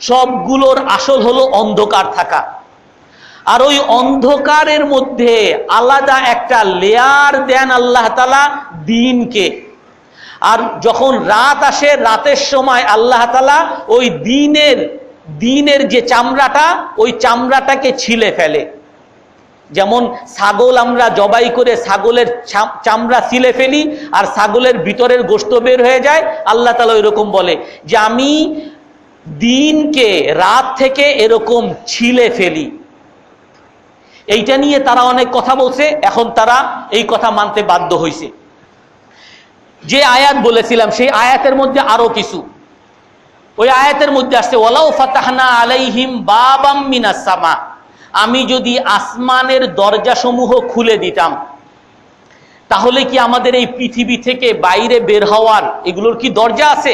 সবগুলোর আসল হলো অন্ধকার থাকা। আর ওই অন্ধকারের মধ্যে আলাদা একটা লেয়ার দেন আল্লাহ তাআলা দিনকে। আর যখন রাত আসে, রাতের সময় আল্লাহ তাআলা ওই দিনের যে চামড়াটা, ওই চামড়াটাকে ছিলে ফেলে। যেমন ছাগল আমরা জবাই করে ছাগলের চামড়া ছিলে ফেলি আর ছাগলের ভিতরের গোশত বের হয়ে যায়, আল্লাহ তাআলা এরকম বলে যে আমি দিনকে রাত থেকে এরকম ছিলে ফেলি। এইটা নিয়ে তারা অনেক কথা বলছে, এখন তারা এই কথা মানতে বাধ্য হয়েছে। যে আয়াত বলেছিলাম সেই আয়াতের মধ্যে আরো কিছু, ওই আয়াতের মধ্যে আসছে ওয়ালাউ ফাতাহনা আলাইহিম বাবাম মিনাস সামা, আমি যদি আসমানের দরজাসমূহ খুলে দিতাম তাহলে কি আমাদের এই পৃথিবী থেকে বাইরে বের হওয়ার এগুলোর কি দরজা আছে?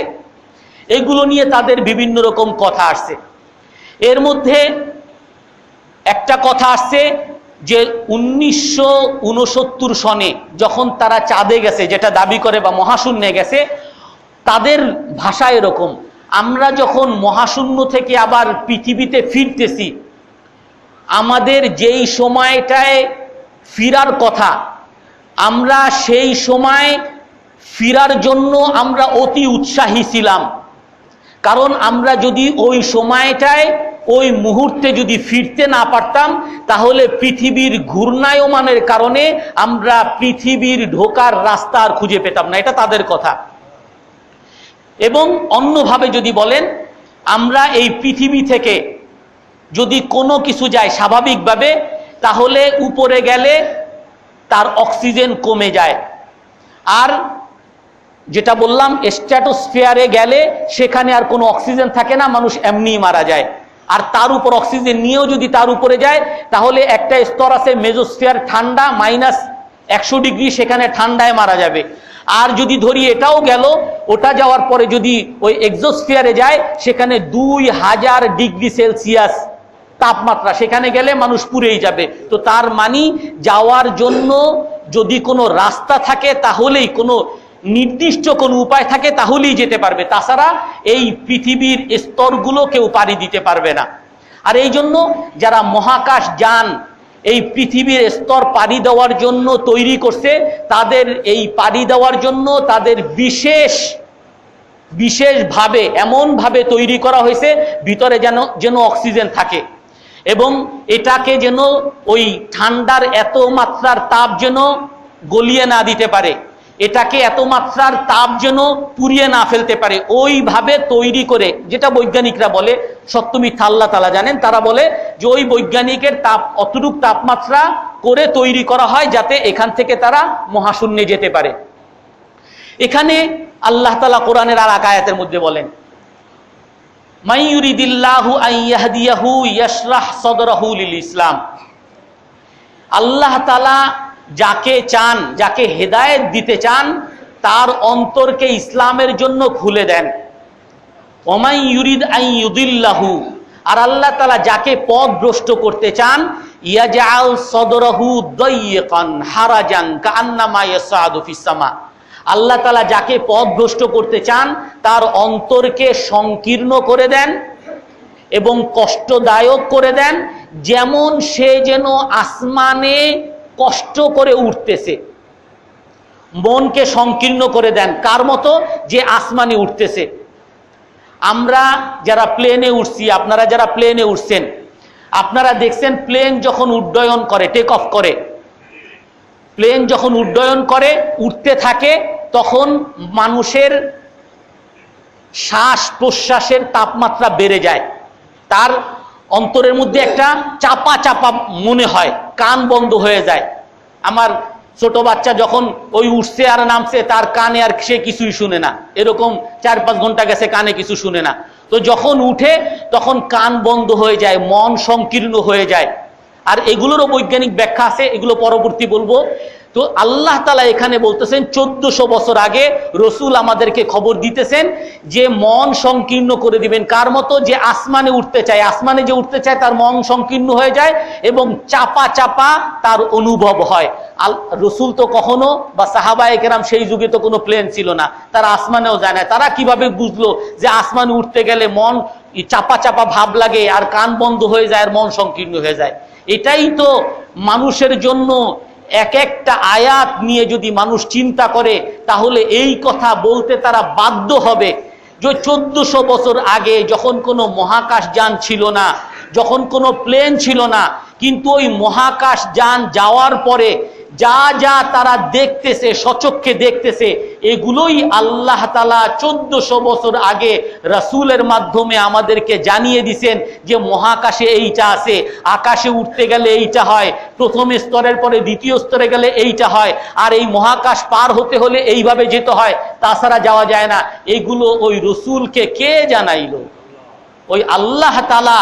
এগুলো নিয়ে তাদের বিভিন্ন রকম কথা আসছে। এর মধ্যে একটা কথা আসছে যে 1969 সনে যখন তারা চাঁদে গেছে, যেটা দাবি করে, বা মহাশূন্যে গেছে, তাদের ভাষা এরকম, আমরা যখন মহাশূন্য থেকে আবার পৃথিবীতে ফিরতেছি, আমাদের যেই সময়টায় ফিরার কথা, আমরা সেই সময় ফিরার জন্য আমরা অতি উৎসাহী ছিলাম। কারণ আমরা যদি ওই সময়টায় ওই মুহূর্তে যদি ফিরতে না পারতাম তাহলে পৃথিবীর ঘূর্ণায়মানের কারণে আমরা পৃথিবীর ঢোকার রাস্তা আর খুঁজে পেতাম না। এটা তাদের কথা। এবং অন্যভাবে যদি বলেন, আমরা এই পৃথিবী থেকে যদি কোনো কিছু যায় স্বাভাবিকভাবে, তাহলে উপরে গেলে তার অক্সিজেন কমে যায়। আর যেটা বললাম, স্ট্র্যাটোস্ফিয়ারে গেলে সেখানে আর কোনো অক্সিজেন থাকে না, মানুষ এমনিই মারা যায়। আর তার উপর অক্সিজেন নিয়েও যদি তার উপরে যায় তাহলে একটা স্তর আছে মেজোস্ফিয়ার, ঠান্ডা, -100 ডিগ্রি, সেখানে ঠান্ডায় মারা যাবে। আর যদি ধরি এটাও গেল, ওটা যাওয়ার পরে যদি ওই এক্সোস্ফিয়ারে যায় সেখানে 2000 ডিগ্রি সেলসিয়াস তাপমাত্রা, সেখানে গেলে মানুষ পুড়েই যাবে। তো তার মানে যাওয়ার জন্য যদি কোনো রাস্তা থাকে, তাহলেই কোনো নির্দিষ্ট কোনো উপায় থাকে, তাহলেই যেতে পারবে। তাছাড়া এই পৃথিবীর স্তরগুলো কেউ পাড়ি দিতে পারবে না। আর এই জন্য যারা মহাকাশ যান এই পৃথিবীর স্তর পাড়ি দেওয়ার জন্য তৈরি করছে। তাদের এই পাড়ি দেওয়ার জন্য তাদের বিশেষভাবে এমনভাবে তৈরি করা হয়েছে ভিতরে যেন অক্সিজেন থাকে, এবং এটাকে যেন ওই ঠান্ডার এত মাত্রার তাপ যেন গলিয়ে না দিতে পারে, এটাকে এত মাত্রার তাপ যেন পুড়িয়ে না ফেলতে পারে, ওইভাবে তৈরি করে, যেটা বৈজ্ঞানিকরা বলে, সত্য মিথ্যা আল্লাহ তাআলা জানেন, তারা বলে যে ওই বৈজ্ঞানিকের অতটুক তাপমাত্রা করে তৈরি করা হয় যাতে এখান থেকে তারা মহাশূন্যে যেতে পারে। এখানে আল্লাহ তাআলা কোরআনের আর এক আয়াতের মধ্যে বলেন, মান ইউরিদিল্লাহু আন ইয়াহদিয়াহু ইয়াশরাহ সাদরাহু লিল ইসলাম। আল্লাহ তাআলা যাকে চান, যাকে হেদায়েত দিতে চান, তার অন্তরকে ইসলামের জন্য খুলে দেন। ওমান ইউরিদ আন ইউদিল্লাহু, আর আল্লাহ তাআলা যাকে পথভ্রষ্ট করতে চান, ইয়াজআল সাদরাহু দায়্যিকান হারাজান কাআন্নামা ইয়াসআদু ফিস সামা। আল্লাহ তাআলা যাকে পথভ্রষ্ট করতে চান তার অন্তরকে সংকীর্ণ করে দেন এবং কষ্টদায়ক করে দেন, যেমন সে যেন আসমানে কষ্ট করে উঠতেছে। মনকে সংকীর্ণ করে দেন কার মতো? যে আসমানে উঠতেছে। আমরা যারা প্লেনে উঠছি, আপনারা যারা প্লেনে উঠছেন, আপনারা দেখছেন প্লেন যখন উড্ডয়ন করে, টেক অফ করে, প্লেন যখন উড্ডয়ন করে উঠতে থাকে, তখন মানুষের শ্বাস প্রশ্বাসের তাপমাত্রা বেড়ে যায়, তার অন্তরের মধ্যে একটা চাপা চাপা মনে হয়, কান বন্ধ হয়ে যায়। আমার ছোট বাচ্চা যখন ওই উঠছে আর নামছে, তার কানে আর সে কিছুই শুনে না, এরকম 4-5 ঘন্টা গেছে কানে কিছু শুনে না। তো যখন উঠে তখন কান বন্ধ হয়ে যায়, মন সংকীর্ণ হয়ে যায়। আর এগুলোরও বৈজ্ঞানিক ব্যাখ্যা আছে, এগুলো পরবর্তী বলবো। তো আল্লাহ তাআলা এখানে বলতেছেন 1400 বছর আগে রসুল আমাদেরকে খবর দিতেছেন যে মন সংকীর্ণ করে দিবেন কার মতো? যে আসমানে উঠতে চায়, আসমানে যে উঠতে চায় তার মন সংকীর্ণ হয়ে যায় এবং চাপা চাপা তার অনুভব হয়। রসুল তো কখনো, বা সাহাবায়ে কেরাম সেই যুগে তো কোনো প্লেন ছিল না, তারা আসমানেও যায় না, তারা কিভাবে বুঝলো যে আসমানে উঠতে গেলে মন চাপা চাপা ভাব লাগে আর কান বন্ধ হয়ে যায় আর মন সংকীর্ণ হয়ে যায়? এটাই তো মানুষের জন্য এক একটা আয়াত নিয়ে যদি মানুষ চিন্তা করে তাহলে এই কথা বলতে তারা বাধ্য হবে যে 1400 বছর আগে যখন কোনো মহাকাশ যান ছিল না, যখন কোনো প্লেন ছিল না, কিন্তু ওই মহাকাশ যান যাওয়ার পরে যা যা তারা দেখতেছে, সচক্ষে দেখতেছে, এগুলোই আল্লাহ তাআলা 1400 বছর আগে রাসূলের মাধ্যমে আমাদেরকে জানিয়ে দিয়েছেন যে মহাকাশে এইটা আছে, আকাশে উঠতে গেলে এইটা হয়, প্রথম স্তরের পরে দ্বিতীয় স্তরে গেলে এইটা হয়, আর এই মহাকাশ পার হতে হলে এইভাবে যেতে হয়, তাছাড়া যাওয়া যায় না। এগুলো ওই রসূলকে কে জানাইলো? ওই আল্লাহ তাআলা।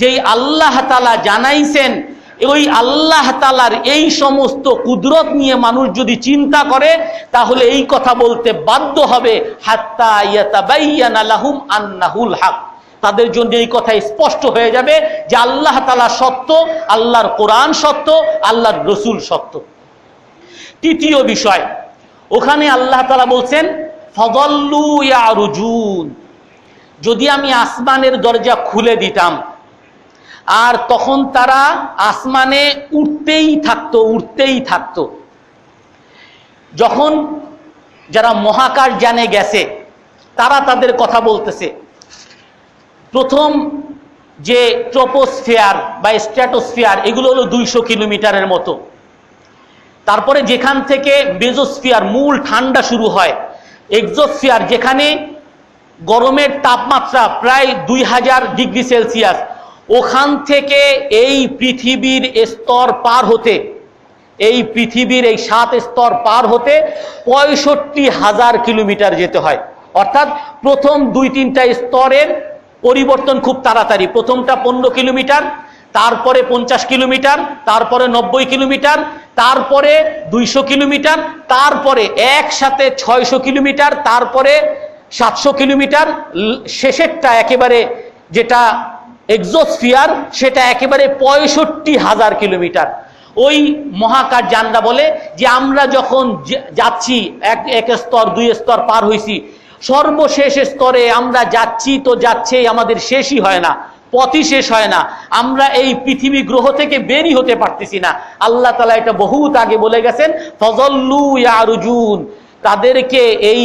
যেই আল্লাহ তাআলা জানাইছেন, ওই আল্লাহ তাআলার এই সমস্ত কুদরত নিয়ে মানুষ যদি চিন্তা করে তাহলে এই কথা বলতে বাধ্য হবে, হাত্তা ইয়াতাবায়্যানা লাহুম আন্নাহুল হক। তাদের জন্য এই কথা স্পষ্ট হয়ে যাবে যে আল্লাহ তাআলা সত্য, আল্লাহর কোরআন সত্য, আল্লাহর রসূল সত্য। তৃতীয় বিষয়, ওখানে আল্লাহ তাআলা বলছেন ফাযাল্লু ইয়ারুজুন। যদি আমি আসমানের দরজা খুলে দিতাম আর তখন তারা আসমানে উঠতেই থাকতো। যখন যারা মহাকাশ যানে গেছে তারা তাদের কথা বলতেছে, প্রথম যে ট্রপোস্ফিয়ার বা স্ট্র্যাটোস্ফিয়ার, এগুলো হলো 200 কিলোমিটারের মতো। তারপরে যেখান থেকে মেজোস্ফিয়ার, মূল ঠান্ডা শুরু হয়, এক্সোস্ফিয়ার যেখানে গরমের তাপমাত্রা প্রায় 2000 ডিগ্রি সেলসিয়াস, ওখান থেকে এই পৃথিবীর স্তর পার হতে, এই পৃথিবীর এই 7 স্তর পার হতে 65,000 কিলোমিটার যেতে হয়। অর্থাৎ প্রথম 2-3টা স্তরের পরিবর্তন খুব তাড়াতাড়ি। প্রথমটা 15 কিলোমিটার, তারপরে 50 কিলোমিটার, তারপরে 90 কিলোমিটার, তারপরে 200 কিলোমিটার, তারপরে একসাথে 600 কিলোমিটার, তারপরে 700 কিলোমিটার, শেষেরটা একেবারে যেটা এক্সোস্ফিয়ার সেটা একেবারে 65,000 কিলোমিটার। ওই মহাকাশ যানরা বলে যে আমরা যখন যাচ্ছি এক স্তর 2 স্তর পার হইছি, সর্বশেষ স্তরে আমরা যাচ্ছি তো যাচ্ছেই, আমাদের শেষই হয় না। পথই শেষ হয় না, আমরা এই পৃথিবী গ্রহ থেকে বেরই হতে পারতেছি না। আল্লাহ তাআলা এটা বহুত আগে বলে গেছেন, ফাযাল্লু ইয়ারজুন, তাদেরকে এই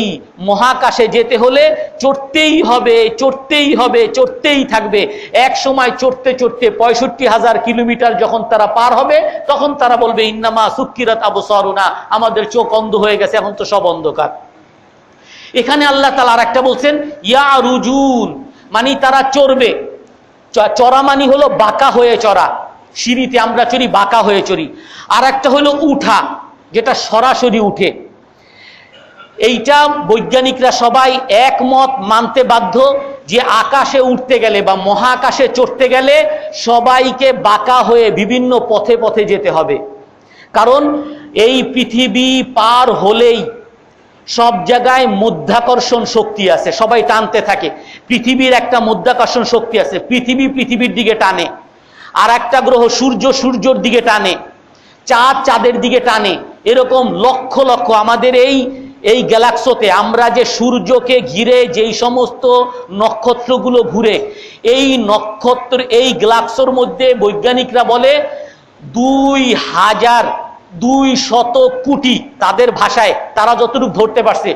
মহাকাশে যেতে হলে চড়তেই হবে, চড়তেই হবে, চড়তেই থাকবে। এক সময় চড়তে চড়তে 65,000 কিলোমিটার যখন তারা পার হবে, তখন তারা বলবে ইন্নামা সুক্কিরাত আবসারুনা, আমাদের চোখ অন্ধ হয়ে গেছে, এখন তো সব অন্ধকার। এখানে আল্লাহ তাআলা আরেকটা বলছেন ইয়ারুজুন, মানে তারা চড়বে। চড়া মানে হলো বাঁকা হয়ে চড়া, সিঁড়িতে আমরা চড়ি বাঁকা হয়ে চড়ি। আর একটা হলো উঠা, যেটা সরাসরি উঠে। এইটা বৈজ্ঞানিকরা সবাই একমত মানতে বাধ্য যে আকাশে উঠতে গেলে বা মহাকাশে চড়তে গেলে সবাইকে বাঁকা হয়ে বিভিন্ন পথে পথে যেতে হবে। কারণ এই পৃথিবী পার হলেই সব জায়গায় মধ্যাকর্ষণ শক্তি আছে, সবাই টানতে থাকে। পৃথিবীর একটা মধ্যাকর্ষণ শক্তি আছে, পৃথিবী পৃথিবীর দিকে টানে, আর একটা গ্রহ সূর্য সূর্যর দিকে টানে, চাঁদ চাঁদের দিকে টানে। এরকম লক্ষ লক্ষ আমাদের এই গ্যালাক্সিতে আমরা যে সূর্যকে ঘিরে যেই সমস্ত নক্ষত্রগুলো ঘুরে, এই নক্ষত্র এই গ্যালাক্সির মধ্যে বৈজ্ঞানিকরা বলে 2,200 কোটি, তাদের ভাষায় তারা যতটুকু ধরতে পারছে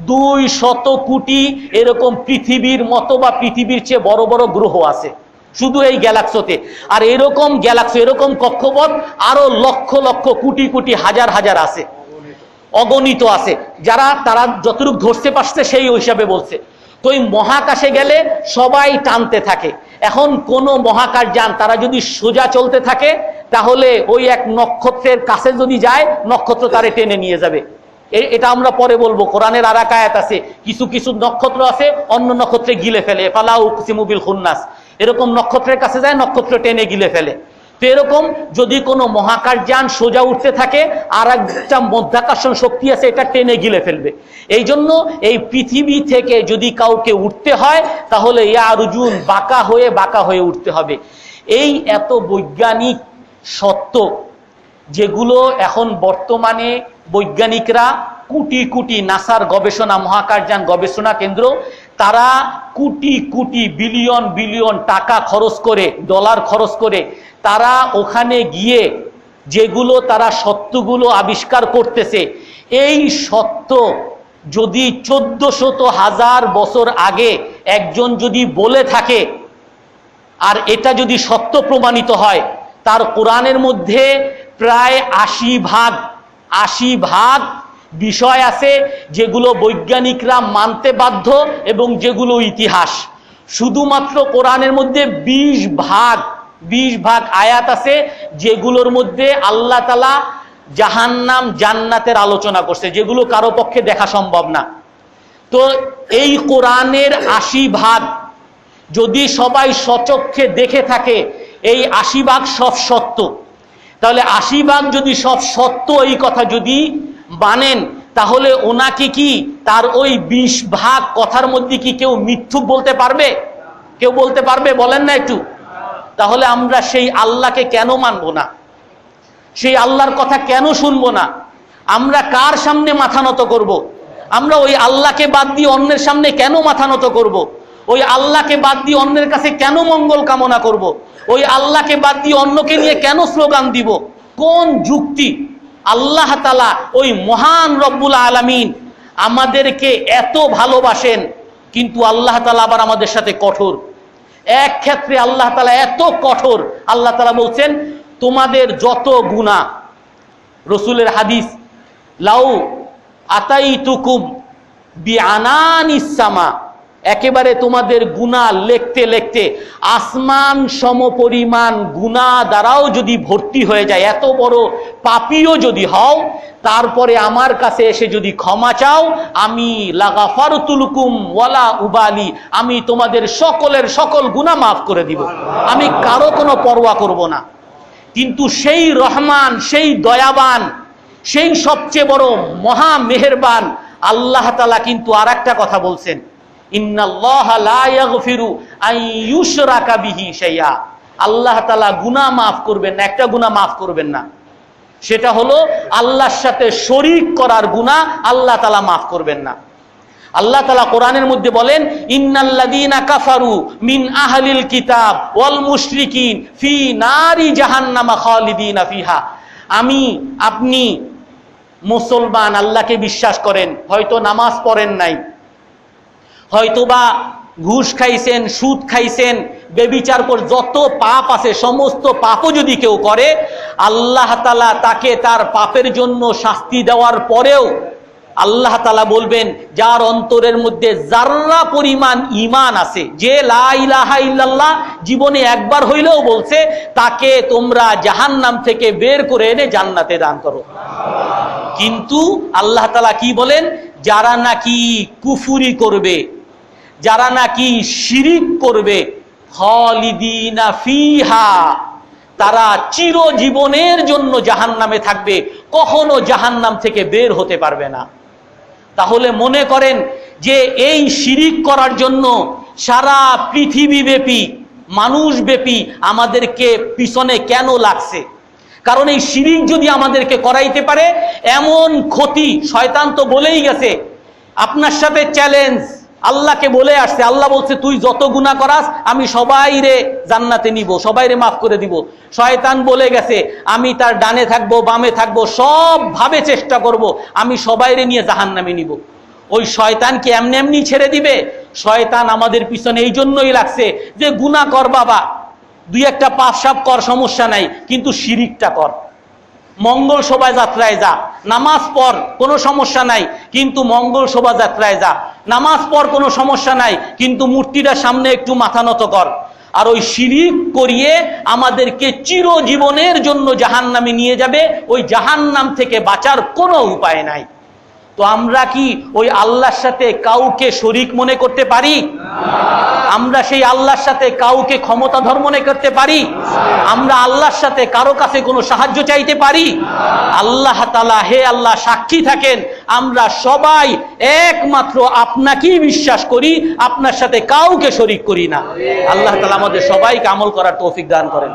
200 কোটি এরকম পৃথিবীর মতো বা পৃথিবীর চেয়ে বড় বড় গ্রহ আছে শুধু এই গ্যালাক্সিতে। আর এরকম গ্যালাক্সি, এরকম কক্ষপথ আরো লক্ষ লক্ষ কোটি কোটি হাজার হাজার আছে, অগণিত আছে, যারা তারা যতটুকু ধরতে পারছে সেই হিসাবে বলছে। তো এই মহাকাশে গেলে সবাই টানতে থাকে। এখন কোন মহাকাশ যান তারা যদি সোজা চলতে থাকে, তাহলে ওই এক নক্ষত্রের কাছে যদি যায়, নক্ষত্র তারে টেনে নিয়ে যাবে। এটা আমরা পরে বলবো। কোরআনের আর এক আয়াত আছে, কিছু কিছু নক্ষত্র আছে অন্য নক্ষত্রে গিলে ফেলে, ফালা উকসিমু বিল খুন্নাস, এরকম নক্ষত্রের কাছে যায়, নক্ষত্র টেনে গিলে ফেলে। তো এরকম যদি কোনো মহাকাশ যান সোজা উঠতে থাকে, আর একটা মধ্যাকর্ষণ শক্তি আছে, এটা টেনে গিলে ফেলবে। এই জন্য এই পৃথিবী থেকে যদি কাউকে উঠতে হয়, তাহলে ইয়ারুজুন, বাঁকা হয়ে উঠতে হবে। এই এত বৈজ্ঞানিক সত্য, যেগুলো এখন বর্তমানে বৈজ্ঞানিকরা কোটি কোটি, নাসার গবেষণা মহাকাশযান গবেষণা কেন্দ্র, তারা কোটি কোটি বিলিয়ন বিলিয়ন টাকা খরচ করে, ডলার খরচ করে তারা ওখানে গিয়ে যেগুলো তারা সত্যগুলো আবিষ্কার করতেছে, এই সত্য যদি 1400 বছর আগে একজন যদি বলে থাকে, আর এটা যদি সত্য প্রমাণিত হয়, তার কোরআনের মধ্যে প্রায় 80 ভাগ বিষয় আছে যেগুলো বৈজ্ঞানিকরা মানতে বাধ্য, এবং যেগুলো ইতিহাস। শুধুমাত্র কোরআনের মধ্যে 20 ভাগ আয়াত আছে যেগুলোর মধ্যে আল্লাহ তাআলা জাহান্নাম জান্নাতের আলোচনা করছে, যেগুলো কারো পক্ষে দেখা সম্ভব না। তো এই কোরআনের 80 ভাগ যদি সবাই সচক্ষে দেখে থাকে, এই 80 ভাগ সব সত্য, তাহলে 80 ভাগ যদি সব সত্য, এই কথা যদি মানেন, তাহলে ওনাকে কি তার ওই 20 ভাগ কথার মধ্যে কি কেউ মিথ্যুক বলতে পারবে? কেউ বলতে পারবে? বলেন না একটু। তাহলে আমরা সেই আল্লাহকে কেন মানব না? সেই আল্লাহর কথা কেন শুনবো না? আমরা কার সামনে মাথা নত করব? আমরা ওই আল্লাহকে বাদ দিয়ে অন্যের সামনে কেন মাথা নত করব? ওই আল্লাহকে বাদ দিয়ে অন্যের কাছে কেন মঙ্গল কামনা করব? ওই আল্লাহকে বাদ দিয়ে অন্যকে নিয়ে কেন স্লোগান দিব? কোন যুক্তি? আল্লাহ তাআলা ওই মহান রব্বুল আলামিন আমাদেরকে এত ভালোবাসেন, কিন্তু আল্লাহ তাআলা আবার আমাদের সাথে কঠোর। এক ক্ষেত্রে আল্লাহ তাআলা এত কঠোর, আল্লাহ তাআলা বলছেন তোমাদের যত গুনাহ, রসুলের হাদিস, লাউ আতাইতুকুম বিআনানিস সামা, একেবারে তোমাদের গুনাহ লিখতে লিখতে আসমান সমপরিমাণ গুনাহ দ্বারাও যদি ভর্তি হয়ে যায়, এত বড় পাপীও যদি হও, তারপরে আমার কাছে এসে যদি ক্ষমা চাও, আমি লাগাফারতু লাকুম ওয়ালা উবালি, আমি তোমাদের সকলের সকল গুনাহ মাফ করে দিব, আমি কারো কোনো পরোয়া করব না। কিন্তু সেই রহমান, সেই দয়াবান, সেই সবচেয়ে বড় মহা মেহেরবান আল্লাহ তাআলা কিন্তু আর একটা কথা বলছেন, ইন্নাল্লাহা লা ইয়াগফিরু আন ইউশরাকা বিহি শাইআ, আল্লাহ তাআলা গুনাহ মাফ করবেন না, একটা গুনাহ মাফ করবেন না, সেটা হলো আল্লাহর সাথে শরীক করার গুনাহ আল্লাহ তাআলা মাফ করবেন না। আল্লাহ তাআলা কোরআনের মধ্যে বলেন, ইন্নাল্লাযীনা কাফারু মিন আহলিল কিতাব ওয়াল মুশরিকিন ফি নারি জাহান্নামা খালিদিনা ফিহা। আমি, আপনি মুসলমান, আল্লাহকে বিশ্বাস করেন, হয়তো নামাজ পড়েন নাই, হয়তোবা ঘুষ খাইছেন, সুদ খাইছেন, বেবিচার করে যত পাপ আছে সমস্ত পাপও যদি কেউ করে, আল্লাহ তাআলা তাকে তার পাপের জন্য শাস্তি দেওয়ার পরেও আল্লাহ তাআলা বলবেন, যার অন্তরের মধ্যে যাররা পরিমাণ ঈমান আছে, যে লা ইলাহা ইল্লাল্লাহ জীবনে একবার হইলেও বলছে, তাকে তোমরা জাহান্নাম থেকে বের করে এনে জান্নাতে দান করো। কিন্তু আল্লাহ তাআলা কি বলেন, যারা নাকি কুফরি করবে, যারা নাকি শিরিক করবে, খালিদিনা ফিহা, তারা চিরজীবনের জন্য জাহান্নামে থাকবে, কখনো জাহান্নাম থেকে বের হতে পারবে না। তাহলে মনে করেন যে এই শিরিক করার জন্য সারা পৃথিবীব্যাপী, মানুষব্যাপী আমাদেরকে পিছনে কেন লাগছে? কারণ এই শিরিক যদি আমাদেরকে করাইতে পারে, এমন ক্ষতি শয়তান তো বলেই গেছে, আপনার সাথে চ্যালেঞ্জ, আল্লাহকে বলে আসছে, আল্লাহ বলছে তুই যত গুনাহ করাস আমি সবাইরে জান্নাতে নিব, সবাইরে মাফ করে দিব। শয়তান বলে গেছে আমি তার ডানে থাকবো, বামে থাকবো, সব ভাবে চেষ্টা করব আমি সবাইরে নিয়ে জাহান্নামে নিব। ওই শয়তান কি এমনি এমনি ছেড়ে দিবে? শয়তান আমাদের পিছনে এই জন্যই লাগছে যে গুনাহ কর বাবা, দুই একটা পাপ সাপ কর, সমস্যা নাই, কিন্তু শিরিকটা কর। মঙ্গল শোভাযাত্রায় যা, নামাজ পড়, কোনো সমস্যা নাই, কিন্তু মঙ্গল শোভাযাত্রায় যা। নামাজ পড়, কোনো সমস্যা নাই, কিন্তু মূর্তিটার সামনে একটু মাথা নত কর। আর ওই শিরিক করিয়ে আমাদেরকে চিরজীবনের জন্য জাহান্নামে নিয়ে যাবে, ওই জাহান্নাম থেকে বাঁচার কোনো উপায় নাই। তো আমরা কি ওই আল্লাহর সাথে কাউকে শরীক মনে করতে পারি? আমরা সেই আল্লাহর সাথে কাউকে ক্ষমতাধর মনে করতে পারি? আমরা আল্লাহর সাথে কারো কাছে কোনো সাহায্য চাইতে পারি? আল্লাহ তাআলা, হে আল্লাহ সাক্ষী থাকেন, আমরা সবাই একমাত্র আপনাকেই বিশ্বাস করি, আপনার সাথে কাউকে শরীক করি না। আল্লাহ তাআলা আমাদের সবাইকে আমল করার তৌফিক দান করেন।